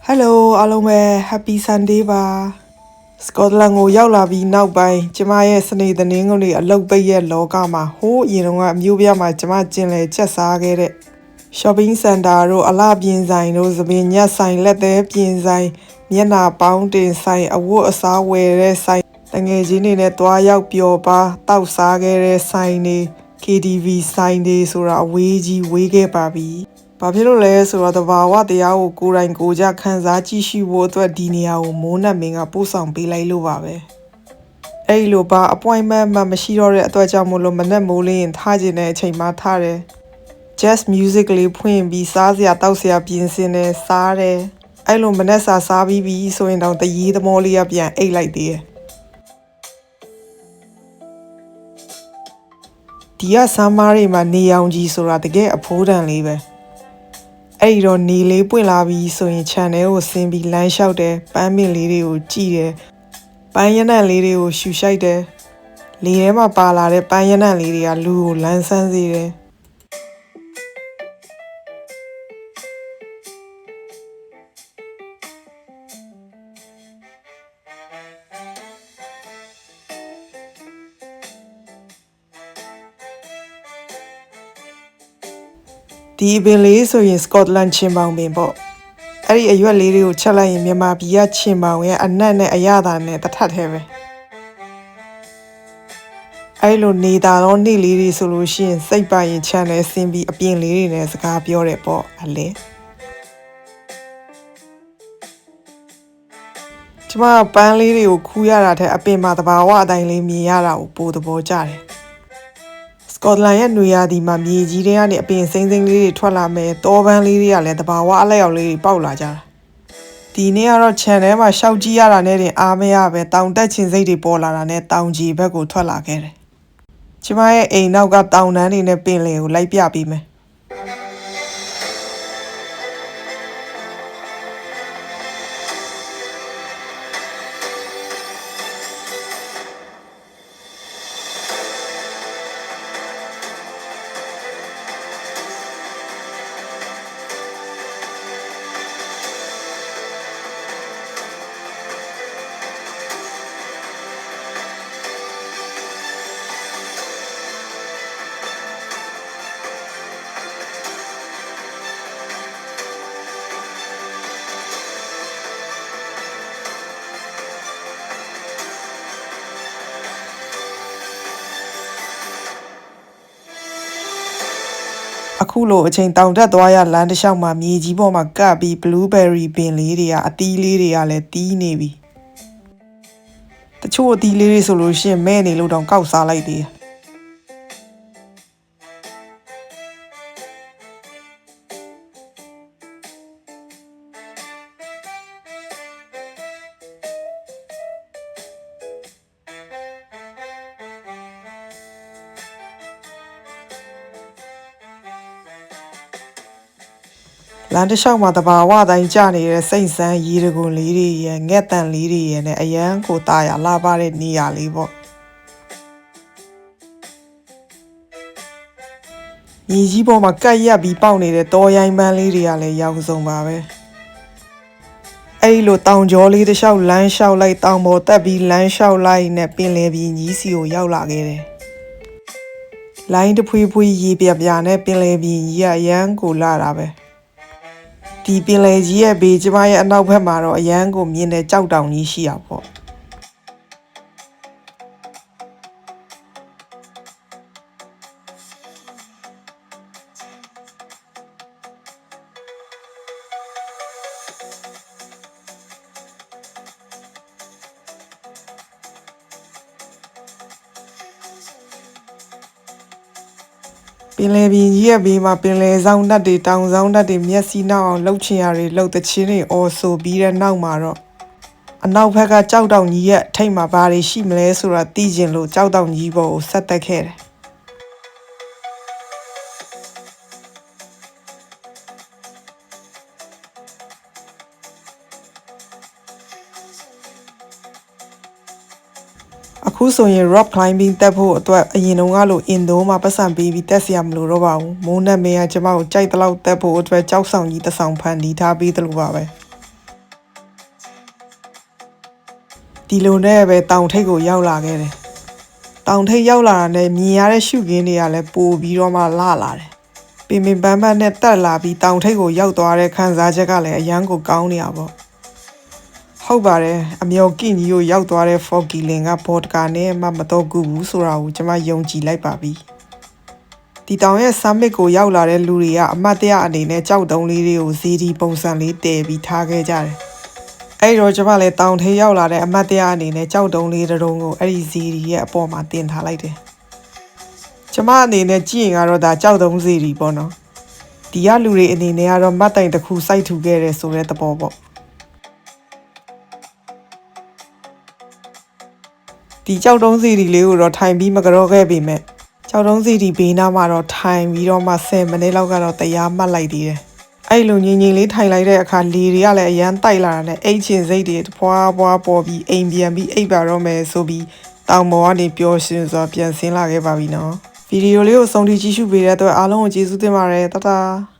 Hello အားလုံးပဲ Happy Sunday ပါ Scotland ကိုရောက်လာပြီးနောက်ပိုင်းကျမရဲ့စနေသတင်းကုန်တွေအလုပ်ပိတ်ရဲ့လောကမှာဟိုးအရင်ကအမျိုးပြမှာကျမကျင်လဲချက်စားခဲ့တဲ့ Shopping Center တို့အလှပြင်ဆိုင်တို့သပင်ညက်ဆိုင်လက်သေးပြင်ဆိုင်မျက်နှာပေါင်းတင်ဆိုင်အဝတ်အစားဝယ်တဲ့ဆိုင်တငယ်ချင်းတွေနဲ့တွားရောက်ပျော်ပါတောက်စားခဲ့တဲ့ဆိုင်တွေ KTV ဆိုင်တွေဆိုတာအဝေးကြီးဝေးခဲ့ပါပြီဘာဖြစ်လို့လဲဆိုတော့တဘာဝတရားကိုကိုယ်တိုင်ကိုကြခန်းစားကြည့်ရှုဖို့အတွက်ဒီနေရာကိုမိုးနတ်မင်းကပို့ဆောင်ပေးလိုက်လို့ပါပဲအဲ့လိုပါ appointment မှမရှိတော့တဲ့အတွက်ကြောင့်မို့လို့မနဲ့မိုးလင်းထားခြင်းတဲ့အချိန်မှထားတယ် jazz music လေးဖွင့်ပြီးစားစရာတောက်စရာပြင်ဆင်တယ်စားတယ်အဲ့လိုမနဲ့စားပြီးပြီဆိုရင်တော့တရေသမောလေးကပြန်အိတ်လိုက်သေးတယ်ဒီကဆမ်းမားတွေမှာနေအောင်ကြီးဆိုတာတကယ်အဖိုးတန်လေးပဲအဲ့ဒီတော့နေလေးပွင့်လာပြီးဆိုရင်ခြံထဲကိုဆင်းပြီးလမ်းလျှောက်တယ်ပန်းပင်လေးတွေကိုကြည့်တယ်ပန်းရနံ့လေးတွေကိုရှူရှိုက်တယ်လေထဲမှာပါလာတဲ့ပန်းရနံ့လေးတွေကလူကိုလန်းဆန်းစေတယ်ဒီပင်လေးဆိုရင် Scotland ချင်းပေါင်ပင်ပေါ့အဲ့ဒီအရွက်လေးတွေကိုချက်လိုက်ရင်မြန်မာပြည်ကချင်းပေါင်ရဲ့အနက်နဲ့အရသာနဲ့တထက်ထဲပဲအဲ့လိုနေတာတော့နေ့လေးတွေဆိုလို့ရှိရင်စိတ်ပါရင်ချမ်းတယ်ဆင်းပြီးအပြင်လေးတွေနဲ့စကားပြောတယ်ပေါ့အလဲကျမပန်းလေးတွေကိုခူးရတာထက်အပင်မှာတဘာဝအတိုင်းလေးမြင်ရတာကိုပိုသဘောကျတယ်စကော့တလန်ရဲ့နွေရာသီမှာမြေကြီးတွေကနေအပင်စိမ့်စိမ့်လေးတွေထွက်လာမယ်တောပန်းလေးတွေကလည်းတဘာဝအလက်ရောက်လေးတွေပေါက်လာကြတာဒီနေ့ကတော့ခြံထဲမှာရှောက်ကြည့်ရတာနဲ့တင်အားမရပဲတောင်တက်ချင်စိတ်တွေပေါ်လာတာနဲ့တောင်ကြီးဘက်ကိုထွက်လာခဲ့တယ်ကျမရဲ့အိမ်နောက်ကတောင်တန်းတွေနဲ့ပင်လယ်ကိုလိုက်ပြပေးမယ်အခုလိုအချိန်တောင်တက်သွားရလမ်းတစ်လျှောက်မှာမြေကြီးပေါ်မှာကပ်ပြီး blueberry ပင်လေးတွေကအသီးလေးတွေကလည်းတီးနေပြီတချို့အသီးလေးတွေဆိုလို့ရှိရင်မဲ့နေလို့တောင်ကောက်စားလိုက်သေးတယ်လမ်းတစ်လျှောက်မှာတဘာဝတိုင်းကျနေတဲ့စိတ်ဆန်းရေတကွန်လေးတွေရဲ့ငှက်တန်လေးတွေရဲ့နဲ့အရန်ကိုตาရလှပတဲ့နေရာလေးပေါ့မြေကြီးပေါ်မှာကပ်ရက်ပြီးပေါက်နေတဲ့တောရိုင်းပန်းလေးတွေကလည်းရောင်စုံပါပဲအဲ့လိုတောင်ကျော်လေးတစ်လျှောက်လမ်းလျှောက်လိုက်တောင်ပေါ်တက်ပြီးလမ်းလျှောက်လိုက်နဲ့ပင်လယ်ပြင်ကြီးစီကိုရောက်လာခဲ့တယ်လိုင်းတဖွေးဖွေးရေပြပြနဲ့ပင်လယ်ပြင်ကြီးကအရန်ကိုလာတာပဲဒီပင်လယ်ကြီးရဲ့ဘေးကျမရဲ့အနောက်ဘက်မှာတော့အရန်ကိုမြင်တဲ့ကြောက်တောင်ကြီးရှိတာပေါ့ပင်လယ်ပြင်ကြီးရဲ့ဘေးမှာပင်လယ်ဆောင်ဓာတ်တွေတောင်ဆောင်ဓာတ်တွေမျက်စိနောက်အောင်လှုပ်ချင်ရတွေလှုပ်သချင်းတွေအော်ဆိုပြီးတဲ့နောက်မှာတော့အနောက်ဘက်ကကြောက်တောင်ကြီးရဲ့အထိပ်မှာဘာတွေရှိမလဲဆိုတာသိကျင်လို့ကြောက်တောင်ကြီးပေါ်ကိုဆက်တက်ခဲ့တယ် အခုဆိုရင် rock climbing တက်ဖို့အတွက်အရင်တုန်းကလိုအင်ဒိုမှာပတ်စံပေးပြီးတက်စရာမလိုတော့ပါဘူးမိုးနဲ့မင်းကကျမကိုကြိုက်တဲ့လောက်တက်ဖို့အတွက်ကြောက်ဆောင်ကြီးတစ်ဆောင်ဖန်တီးထားပေးသလိုပါပဲဒီလိုနဲ့ပဲတောင်ထိပ်ကိုရောက်လာခဲ့တယ်တောင်ထိပ်ရောက်လာတာနဲ့မြင်ရတဲ့ရှုခင်းတွေကလည်းပိုပြီးတော့မှလှလာတယ်ပင်ပင်ပန်းပန်းနဲ့တက်လာပြီးတောင်ထိပ်ကိုရောက်သွားတဲ့ခံစားချက်ကလည်းအရန်ကိုကောင်းနေတာပေါ့ဟုတ်ပါတယ်အမျော်ကင်ကြီးကိုရောက်သွားတဲ့ Foggy Lane ကဘော့ဒကာနဲ့မှမတော့ကူဘူးဆိုတာကိုကျွန်မယုံကြည်လိုက်ပါပြီဒီတောင်ရဲ့ summit ကိုရောက်လာတဲ့လူတွေကအမတ်တရအနေနဲ့ကြောက်တုံးလေးတွေကိုဇီဒီပုံစံလေးတည်ပြီးထားခဲ့ကြတယ်အဲ့တော့ကျွန်မလည်းတောင်ထိပ်ရောက်လာတဲ့အမတ်တရအနေနဲ့ကြောက်တုံးလေးတုံးကိုအဲ့ဒီဇီဒီရဲ့အပေါ်မှာတင်ထားလိုက်တယ်ကျွန်မအနေနဲ့ကြည့်ရင်ကတော့ဒါကြောက်တုံးဇီဒီပေါ့နော်ဒီကလူတွေအနေနဲ့ကတော့မတ်တိုင်တစ်ခုစိုက်ထူခဲ့တယ်ဆိုတဲ့သဘောပေါ့ဒီကြောက်တုံးစီဒီလေးကိုတော့ထိုင်ပြီးမကြောခဲ့ပေမဲ့ကြောက်တုံးစီဒီဘေးနားမှာတော့ထိုင်ပြီးတော့မှ10မိနစ်လောက်ကတော့တရားမှတ်လိုက်သေးတယ်အဲ့လိုငြိမ်ငြိမ်လေးထိုင်လိုက်တဲ့အခါလေတွေကလည်းအရန်တိုက်လာတာနဲ့အိတ်ချင်စိတ်တွေဖွာဖွာပေါ်ပြီးအိမ်ပြန်ပြီးအိပ်ပါတော့မယ်ဆိုပြီးတောင်ပေါ်ကနေပျော်ရွှင်စွာပြန်ဆင်းလာခဲ့ပါပြီနော်ဗီဒီယိုလေးကိုဆုံးထိကြည့်ရှုပေးတဲ့အတွက်အားလုံးကိုကျေးဇူးတင်ပါတယ်တတား